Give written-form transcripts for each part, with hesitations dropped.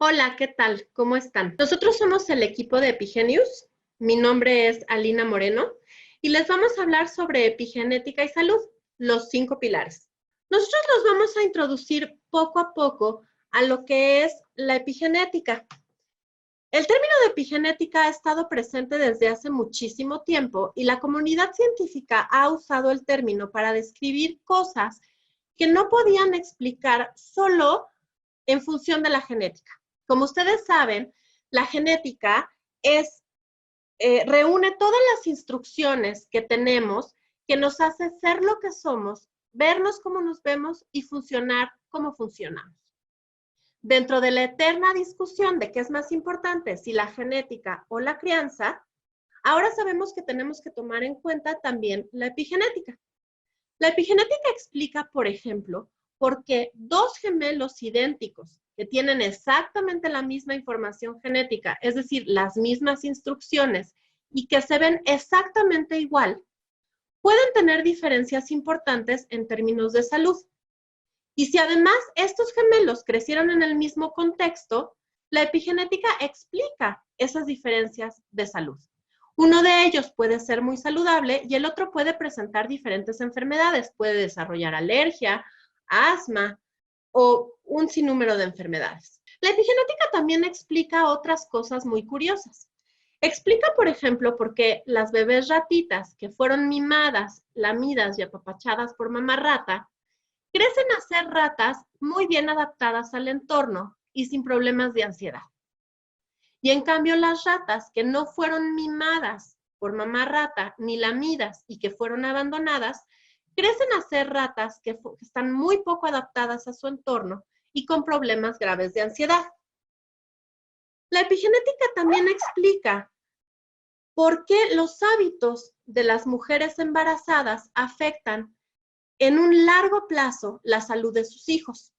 Hola, ¿qué tal? ¿Cómo están? Nosotros somos el equipo de Epigenius. Mi nombre es Alina Moreno y les vamos a hablar sobre epigenética y salud, los 5 pilares. Nosotros los vamos a introducir poco a poco a lo que es la epigenética. El término de epigenética ha estado presente desde hace muchísimo tiempo y la comunidad científica ha usado el término para describir cosas que no podían explicar solo en función de la genética. Como ustedes saben, la genética reúne todas las instrucciones que tenemos que nos hace ser lo que somos, vernos como nos vemos y funcionar como funcionamos. Dentro de la eterna discusión de qué es más importante, si la genética o la crianza, ahora sabemos que tenemos que tomar en cuenta también la epigenética. La epigenética explica, por ejemplo, por qué dos gemelos idénticos que tienen exactamente la misma información genética, es decir, las mismas instrucciones y que se ven exactamente igual, pueden tener diferencias importantes en términos de salud. Y si además estos gemelos crecieron en el mismo contexto, la epigenética explica esas diferencias de salud. Uno de ellos puede ser muy saludable y el otro puede presentar diferentes enfermedades. Puede desarrollar alergia, asma o un sinnúmero de enfermedades. La epigenética también explica otras cosas muy curiosas. Explica, por ejemplo, por qué las bebés ratitas que fueron mimadas, lamidas y apapachadas por mamá rata, crecen a ser ratas muy bien adaptadas al entorno y sin problemas de ansiedad. Y en cambio las ratas que no fueron mimadas por mamá rata ni lamidas y que fueron abandonadas, crecen a ser ratas que están muy poco adaptadas a su entorno y con problemas graves de ansiedad. La epigenética también explica por qué los hábitos de las mujeres embarazadas afectan en un largo plazo la salud de sus hijos.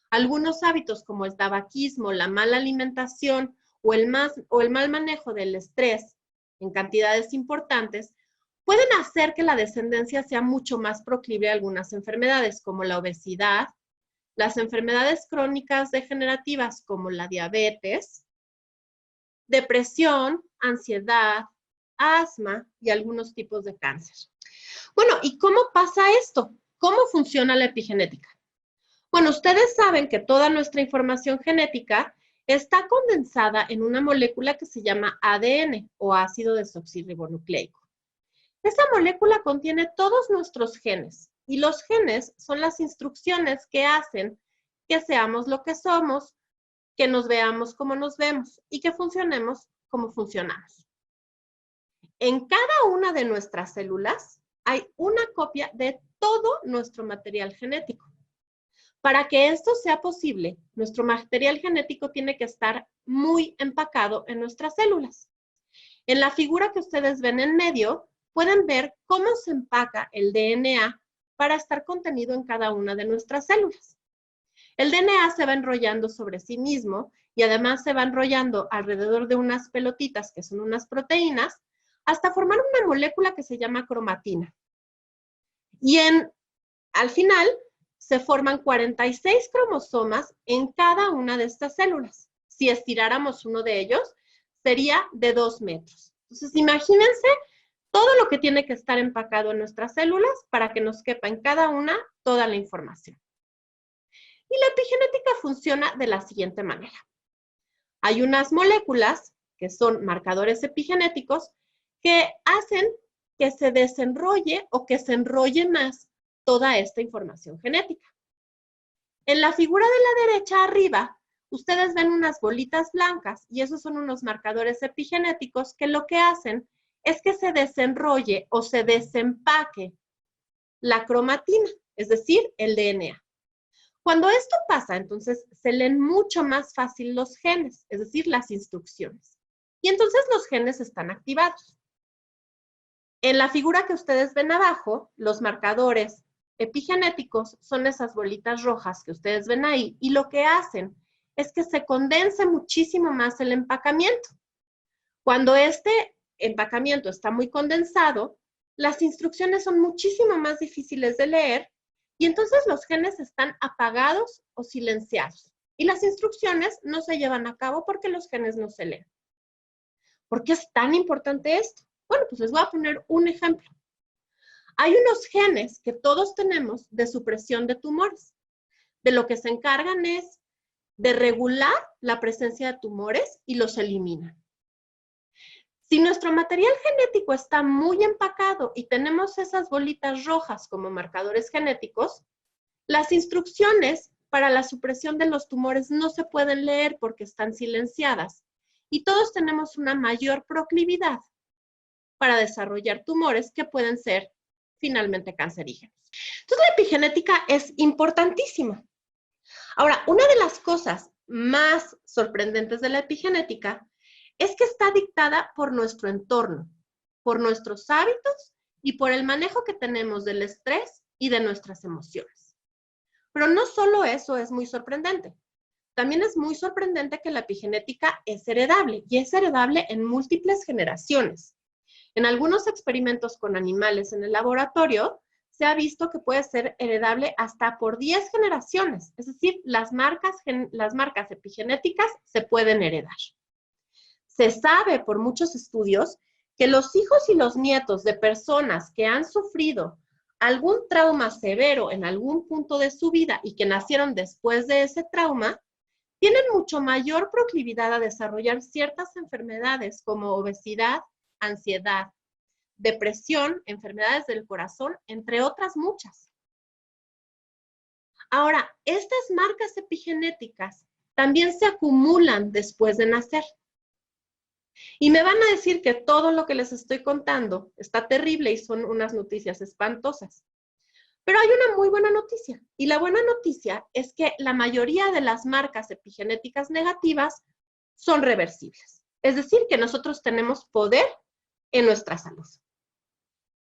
Algunos hábitos como el tabaquismo, la mala alimentación o el mal manejo del estrés en cantidades importantes pueden hacer que la descendencia sea mucho más proclive a algunas enfermedades como la obesidad, las enfermedades crónicas degenerativas como la diabetes, depresión, ansiedad, asma y algunos tipos de cáncer. Bueno, ¿y cómo pasa esto? ¿Cómo funciona la epigenética? Bueno, ustedes saben que toda nuestra información genética está condensada en una molécula que se llama ADN o ácido desoxirribonucleico. Esa molécula contiene todos nuestros genes y los genes son las instrucciones que hacen que seamos lo que somos, que nos veamos como nos vemos y que funcionemos como funcionamos. En cada una de nuestras células hay una copia de todo nuestro material genético. Para que esto sea posible, nuestro material genético tiene que estar muy empacado en nuestras células. En la figura que ustedes ven en medio, pueden ver cómo se empaca el DNA para estar contenido en cada una de nuestras células. El DNA se va enrollando sobre sí mismo y además se va enrollando alrededor de unas pelotitas que son unas proteínas hasta formar una molécula que se llama cromatina. Y al final se forman 46 cromosomas en cada una de estas células. Si estiráramos uno de ellos, sería de 2 metros. Entonces, imagínense todo lo que tiene que estar empacado en nuestras células para que nos quepa en cada una toda la información. Y la epigenética funciona de la siguiente manera. Hay unas moléculas que son marcadores epigenéticos que hacen que se desenrolle o que se enrolle más toda esta información genética. En la figura de la derecha arriba, ustedes ven unas bolitas blancas y esos son unos marcadores epigenéticos que lo que hacen es que se desenrolle o se desempaque la cromatina, es decir, el DNA. Cuando esto pasa, entonces se leen mucho más fácil los genes, es decir, las instrucciones. Y entonces los genes están activados. En la figura que ustedes ven abajo, los marcadores epigenéticos son esas bolitas rojas que ustedes ven ahí y lo que hacen es que se condense muchísimo más el empacamiento. Cuando este empacamiento está muy condensado, las instrucciones son muchísimo más difíciles de leer y entonces los genes están apagados o silenciados. Y las instrucciones no se llevan a cabo porque los genes no se leen. ¿Por qué es tan importante esto? Bueno, pues les voy a poner un ejemplo. Hay unos genes que todos tenemos de supresión de tumores. De lo que se encargan es de regular la presencia de tumores y los eliminan. Si nuestro material genético está muy empacado y tenemos esas bolitas rojas como marcadores genéticos, las instrucciones para la supresión de los tumores no se pueden leer porque están silenciadas y todos tenemos una mayor proclividad para desarrollar tumores que pueden ser finalmente cancerígenos. Entonces, la epigenética es importantísima. Ahora, una de las cosas más sorprendentes de la epigenética es que está dictada por nuestro entorno, por nuestros hábitos y por el manejo que tenemos del estrés y de nuestras emociones. Pero no solo eso es muy sorprendente. También es muy sorprendente que la epigenética es heredable y es heredable en múltiples generaciones. En algunos experimentos con animales en el laboratorio, se ha visto que puede ser heredable hasta por 10 generaciones. Es decir, las marcas epigenéticas se pueden heredar. Se sabe por muchos estudios que los hijos y los nietos de personas que han sufrido algún trauma severo en algún punto de su vida y que nacieron después de ese trauma, tienen mucho mayor proclividad a desarrollar ciertas enfermedades como obesidad, ansiedad, depresión, enfermedades del corazón, entre otras muchas. Ahora, estas marcas epigenéticas también se acumulan después de nacer. Y me van a decir que todo lo que les estoy contando está terrible y son unas noticias espantosas. Pero hay una muy buena noticia. Y la buena noticia es que la mayoría de las marcas epigenéticas negativas son reversibles. Es decir, que nosotros tenemos poder en nuestra salud.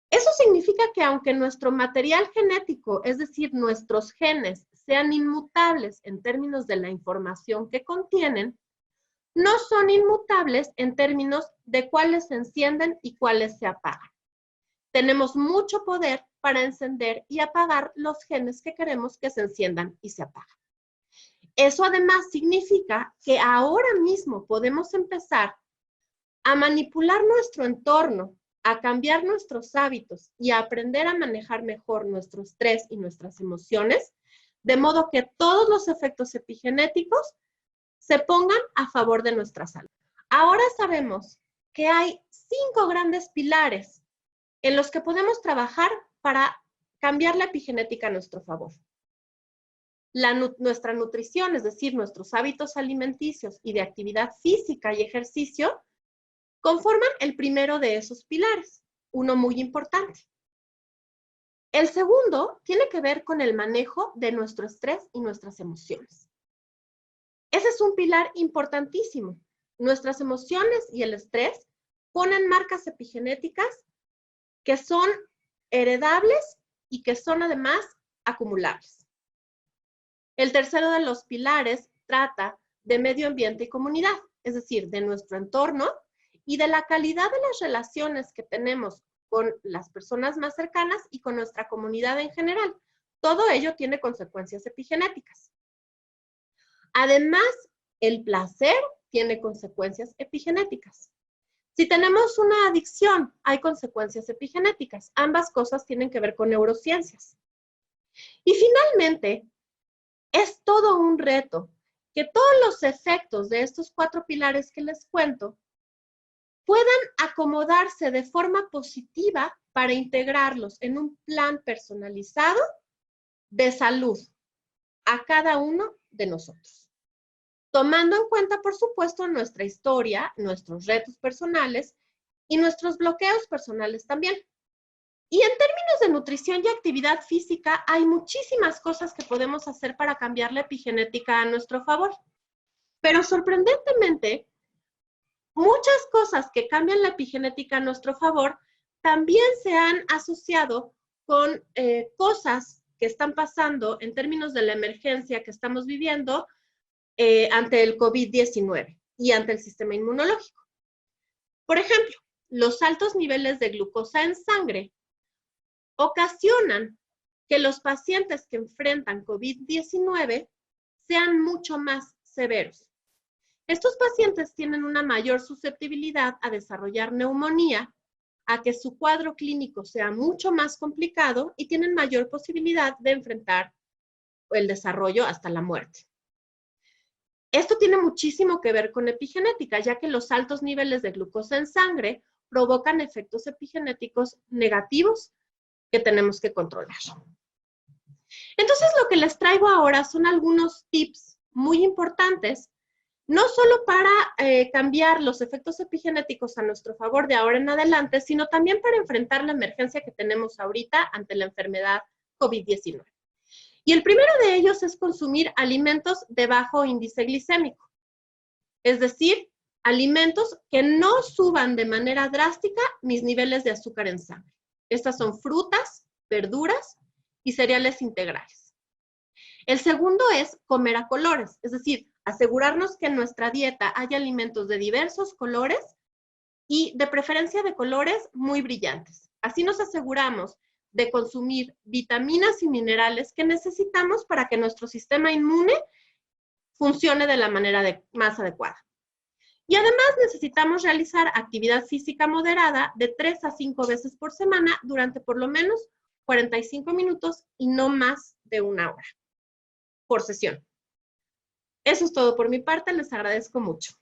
Eso significa que aunque nuestro material genético, es decir, nuestros genes, sean inmutables en términos de la información que contienen, no son inmutables en términos de cuáles se encienden y cuáles se apagan. Tenemos mucho poder para encender y apagar los genes que queremos que se enciendan y se apagan. Eso además significa que ahora mismo podemos empezar a manipular nuestro entorno, a cambiar nuestros hábitos y a aprender a manejar mejor nuestro estrés y nuestras emociones, de modo que todos los efectos epigenéticos se pongan a favor de nuestra salud. Ahora sabemos que hay 5 grandes pilares en los que podemos trabajar para cambiar la epigenética a nuestro favor. Nuestra nutrición, es decir, nuestros hábitos alimenticios y de actividad física y ejercicio, conforman el primero de esos pilares, uno muy importante. El segundo tiene que ver con el manejo de nuestro estrés y nuestras emociones. Ese es un pilar importantísimo. Nuestras emociones y el estrés ponen marcas epigenéticas que son heredables y que son además acumulables. El tercero de los pilares trata de medio ambiente y comunidad, es decir, de nuestro entorno y de la calidad de las relaciones que tenemos con las personas más cercanas y con nuestra comunidad en general. Todo ello tiene consecuencias epigenéticas. Además, el placer tiene consecuencias epigenéticas. Si tenemos una adicción, hay consecuencias epigenéticas. Ambas cosas tienen que ver con neurociencias. Y finalmente, es todo un reto que todos los efectos de estos 4 pilares que les cuento puedan acomodarse de forma positiva para integrarlos en un plan personalizado de salud a cada uno de nosotros. Tomando en cuenta, por supuesto, nuestra historia, nuestros retos personales y nuestros bloqueos personales también. Y en términos de nutrición y actividad física, hay muchísimas cosas que podemos hacer para cambiar la epigenética a nuestro favor. Pero sorprendentemente, muchas cosas que cambian la epigenética a nuestro favor también se han asociado con cosas que están pasando en términos de la emergencia que estamos viviendo ante el COVID-19 y ante el sistema inmunológico. Por ejemplo, los altos niveles de glucosa en sangre ocasionan que los pacientes que enfrentan COVID-19 sean mucho más severos. Estos pacientes tienen una mayor susceptibilidad a desarrollar neumonía, a que su cuadro clínico sea mucho más complicado y tienen mayor posibilidad de enfrentar el desarrollo hasta la muerte. Esto tiene muchísimo que ver con epigenética, ya que los altos niveles de glucosa en sangre provocan efectos epigenéticos negativos que tenemos que controlar. Entonces, lo que les traigo ahora son algunos tips muy importantes, no solo para cambiar los efectos epigenéticos a nuestro favor de ahora en adelante, sino también para enfrentar la emergencia que tenemos ahorita ante la enfermedad COVID-19. Y el primero de ellos es consumir alimentos de bajo índice glicémico, es decir, alimentos que no suban de manera drástica mis niveles de azúcar en sangre. Estas son frutas, verduras y cereales integrales. El segundo es comer a colores, es decir, asegurarnos que en nuestra dieta haya alimentos de diversos colores y de preferencia de colores muy brillantes. Así nos aseguramos de consumir vitaminas y minerales que necesitamos para que nuestro sistema inmune funcione de la manera más adecuada. Y además necesitamos realizar actividad física moderada de 3 a 5 veces por semana durante por lo menos 45 minutos y no más de 1 hora por sesión. Eso es todo por mi parte, les agradezco mucho.